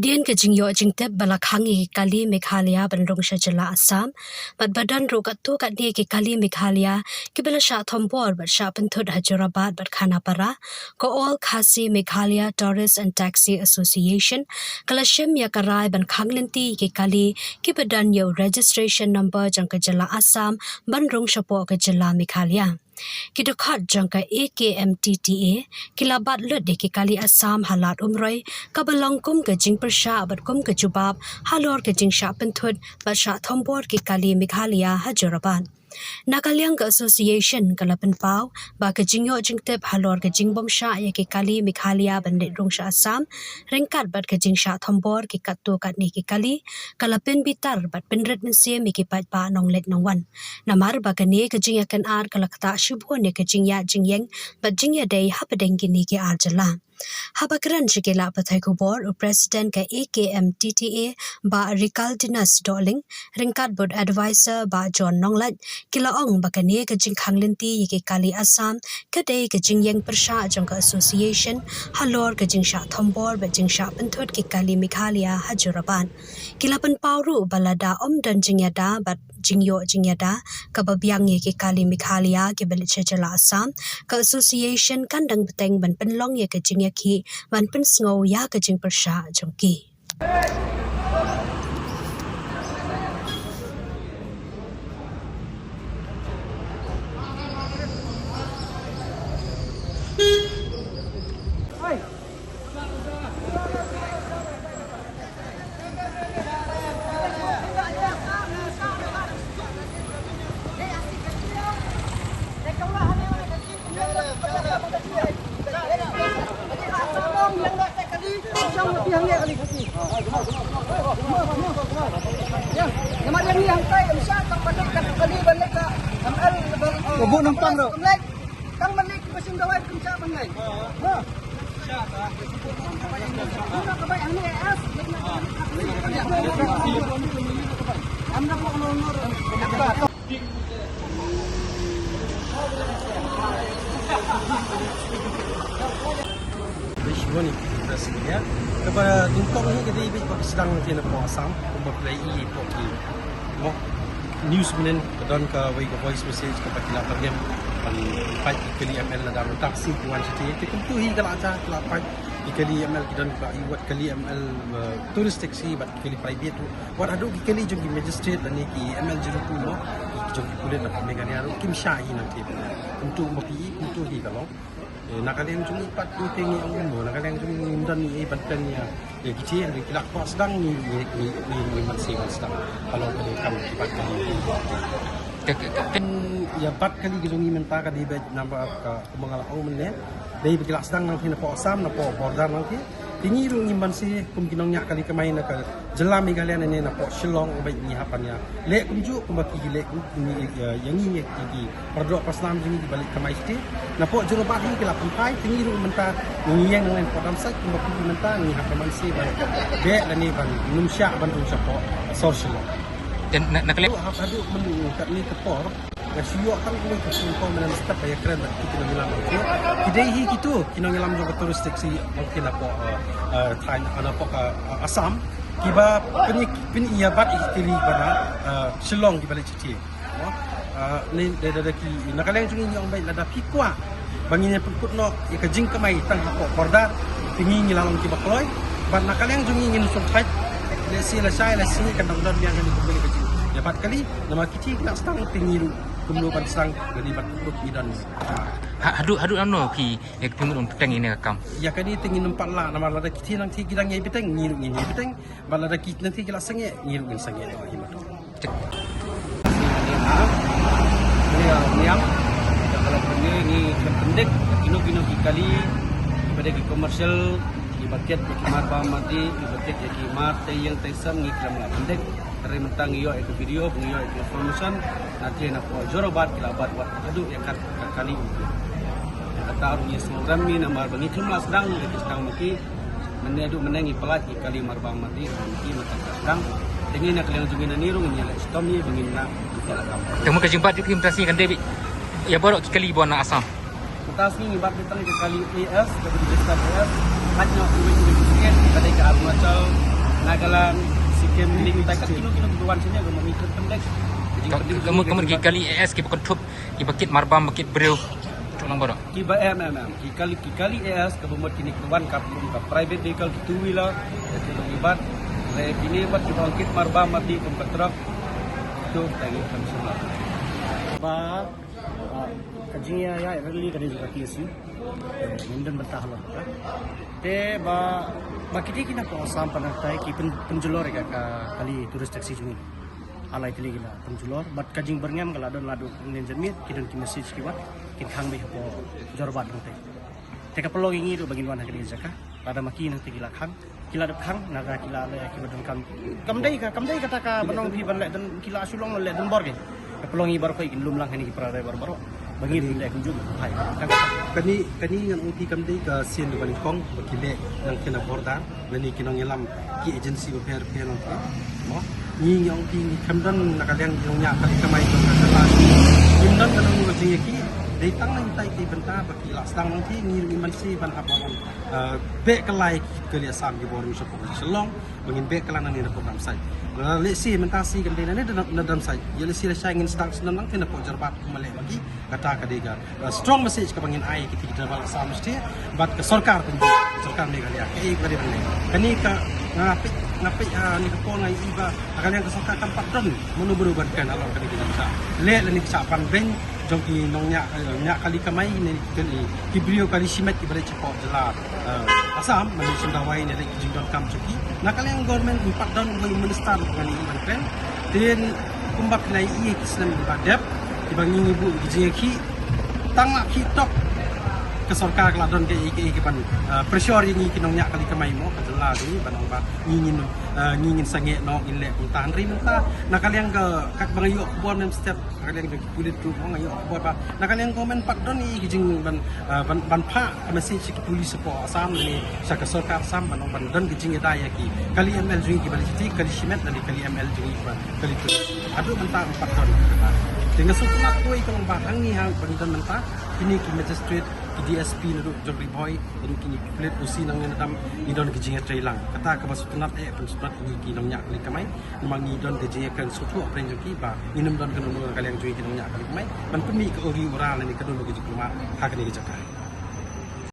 Dian ke jingyo jingtep balakhangi kali Meghalaya bandrung syajala Assam bat badan rokat tu kat ni ke kali Meghalaya ke bela sya thombor bat sya penthut Hyderabad bat Khanapara ko all Khasi Meghalaya Tourist and Taxi Association kala shem ya karai ban khanglenti ke kali ke badan yo registration number jang ke jala Assam bandrung syapo ke jala Meghalaya Kidokhat jangka AKMTTA kilabat lut de ke kali Assam halat umroi kabalongkum ke jing persya bat kum ke jubab halor ke jing sya penthut bat sya thombor ke kali Meghalaya Hyderabad Nakalyang ke association kalapan pau ba ke jingyo jingtep halor ke jing bom sya ya ke kali Meghalaya bandit rung sya Assam ringkat bat ke jing sya thombor ke katu kat ni ke kali kalapin bitar bat penret mensie mi ke pat pa nonglet nongwan namar ba ke ni ke jing yakan ar kalakta syubho ne ke jing ya jing yeng bat jing ya dai hapadeng kini ke ar jala Habakran Shikela Pathai Kubor, President ke AKMTTA ba Rikaldinas Doling, Ringkat Board Advisor ba John Nonglat, Kilaong ba kani ke jing khanglenti ke kali Assam, kadai ke jing yang persya jang ke association, halor ke jing sya thombor ba jing sya penthut ke kali Meghalaya Hyderabad. Kilapan pauru balada om dan jing yada bat jingyo jingyada kababyang ye ke kali Meghalaya ke balik jala Assam ke association kandang beteng ban penlong ye ke jing ki ban pen sngo ya ke jing persya jongki Ibu numpang dong. Kang balik mesin dawai kerja bangai. Ha. Nak kebaik ang ni as. Amna po nonor. Bishwani rasanya kepada tumpang ni kita ibu sedang tiada puasam untuk play poki. Mo news menen dan ke voice message kepada kita bagian fight kali ML dalam taksi tuan citi kita tu hi kalau aja kalau fight kali ML kita dan buat kali ML tourist taxi but kali private tu buat adu kali juga magistrate dan ni ML jeru pulo juga boleh dapat megani aru kim syahi nanti untuk mopi untuk hi kalau nakalian cuma ipat meeting yang umum nakalian cuma undan ni bantannya ya kecil yang kita kuat sedang ni masih sedang kalau kami ipat kan ya 4 kali kita minta ka di nampak mengalau meneh dari bergerak sedang nang kena Assam na border nang ki tingi ru ngimban si kumkinong nya kali kemain na ka jela Meghalaya ni na Shillong bai ni hapannya le kumju kumbaki le ni yang ni ki perdok pasnam jing di balik kemai sti na jero ba hi kala pantai tingi ru menta ni yang nang podam sak kumbaki menta ni hapaman si ba be la ni ban numsya bantu sapo social dan nakalian adu menu kat ni kepor Siyo kan kami kesumpah menandatangkan bayar keren kita ngilam itu. Kidai hi gitu, kita ngilam juga terus taksi mungkin apa Thai apa Assam. Kiba peni ia bat ikili pada Shillong di balik citi. Ni ada ki nakalian jungi yang baik ada pikwa. Banginya pekut no ya kejing kemai tang apa border tinggi ngilam kiba kloy. Ban nakalian jungi ngin sun Thai. Lesi kadang-kadang yang kami kembali kecil. Ya 4 kali nama kecil kita setang tinggi kumlo ban sang dari bat kut idan hadu amno ki ek timun petang ini kam ya kani tinggi nempat lah nama lada kecil nanti kita ngai beteng ngiru beteng ban lada kecil nanti kita sange ngiru sange itu himat niam kalau ini pendek kino kali pada ki komersial ibaket kimar pamati ibaket kimar tayang taisam ngikram la pendek dari mentang iyo itu video iyo itu information nanti nak jorobat kilabat buat adu yang kali itu kata arungnya program ni namar bangi cuma sedang mungkin menedu menengi pelat kali marbang mati mungkin mentang sedang dengan nak kalian jungin niru nyala stomi bangin na kelakam temu ke jumpa di impresi kan Dewi ya borok kali buana Assam atas ni ibat mentang kali AS ke di desa AS hanya 2 pada ke Arunachal nagalan sikit link takat kilo-kilo tuan sini agak memikir pendek. Kamu pergi kali ES kita kontup kita bakit marbam bakit breu. Culang baru. Kiba kikali es kebumut kini tuan kapung ka private vehicle two wheeler jadi libat le kini bat kibangkit marbam mati kompetrak itu tadi semua. Ba kajinya ya early kali juga kiasi. Minden bertahan. Te ba kini ko asam panatay ki penjulor ka kali turis taksi jumi. Alai tili gila penjulor bat kajing berngam kala don ladu ngin jermit kidon ki message ki wat kin khang be ko jorbat nte te ka pelong ngi do bagin wan hakri jaka pada maki nang te gila khang kila dep khang naga kila le ki badon kamdai kata ka banong bi ban le dan kila asulong le dan bor ke ka pelong ngi bar ko ikin lum lang hani ki prada bar bagi le kunjung hai kani ngan uti kamdai ka sien do kong bakile nang kena borda nani kinong yelam ki agency ko per nang mo ni yang ti kamdan nakaliang yung nya kali kamay ko na yundan kanang ngo jeki dei tang nang tai ti benta baki lasang nang ti ni man si ban habon be kalai ke li asam di borum shop selong bangin be kalan ni na program sai le si mentasi kan dei na dalam sai ye le si le sai ngin stang senang nang tina po jarbat kumale bagi kata kadega strong message ka bangin ai ki ti travel asam mesti bat ke sarkar tunjuk sarkar Meghalaya ke bari bani kani ka ngapi ni ko ngai iba akan yang kesoka tempat don menuburubarkan alam kali kita le ni sapan beng jong ki nongnya kali kamai ni ki brio kali simet ki bare cepo jela asam mani sundawai ni ki jingdon kam cuki nakal yang government empat don minister ngani iban den kumbak nai i kislam badap dibangi ibu ki tang ki tok ke sarkar keladon ke ban pressure ini kinongnya kali kamai mo kadela ni banong ba ngingin sange no inle tahan ri menta nakal yang ke kak bang yo bon mem step nakal yang kulit tu mo ngayo bo ba nakal yang komen pak don ni kijing ban pha message ki police po asam ni sa ke sarkar sam banong ban don kijing ida ya ki kali ml jui ki baliti kali simet dan kali ml jui kali tu adu menta pak don dengan sukunat tu itong bahang ni hang ban menta kini ki magistrate DSP na Jordi Boy ini kini plate usi nang nadam ni don kijing trailang kata ka basutunat pensutat ni kinong nya kali kamai namang ni don kijing kan sutu apren joki ba inum don kan kalian jui kinong nya kali kamai man pemi ke ori oral ni kadon kijing kumar hak ni kijaka